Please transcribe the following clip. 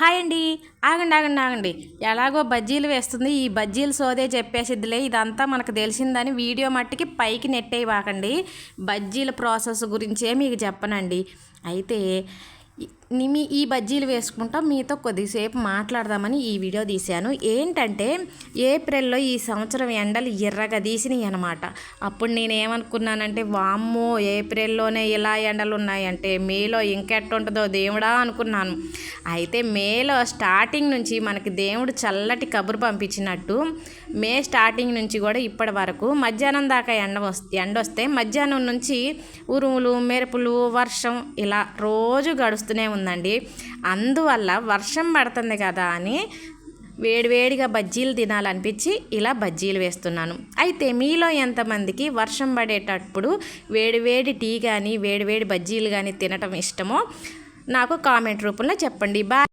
Hi అండి. ఆగండి ఆగండి ఆగండి. ఎలాగో బజ్జీలు వేస్తుంది, ఈ బజ్జీలు సోదే చెప్పేసిద్దిలే, ఇదంతా మనకు తెలిసిందని వీడియో మట్టికి పైకి నెట్టేవాకండి. బజ్జీల ప్రాసెస్ గురించే మీకు చెప్పనండి. అయితే ఈ బజ్జీలు వేసుకుంటా మీతో కొద్దిసేపు మాట్లాడదామని ఈ వీడియో తీశాను. ఏంటంటే ఏప్రిల్లో ఈ సంవత్సరం ఎండలు ఎర్రగా తీసినాయి అనమాట. అప్పుడు నేనేమనుకున్నానంటే వామ్మో ఏప్రిల్లోనే ఇలా ఎండలు ఉన్నాయంటే మేలో ఇంకెట్టుంటుందో దేవుడా అనుకున్నాను. అయితే మేలో స్టార్టింగ్ నుంచి మనకి దేవుడు చల్లటి కబురు పంపించినట్టు మే స్టార్టింగ్ నుంచి కూడా ఇప్పటి వరకు మధ్యాహ్నం దాకా ఎండొస్తే మధ్యాహ్నం నుంచి ఉరుములు మెరుపులు వర్షం ఇలా రోజు గడుస్తూనే ఉందండి. అందువల్ల వర్షం పడుతుంది కదా అని వేడివేడిగా బజ్జీలు తినాలనిపించి ఇలా బజ్జీలు వేస్తున్నాను. అయితే మీలో ఎంతమందికి వర్షం పడేటప్పుడు వేడివేడి టీ కానీ వేడివేడి బజ్జీలు కానీ తినటం ఇష్టమో నాకు కామెంట్ రూపంలో చెప్పండి. బాయ్.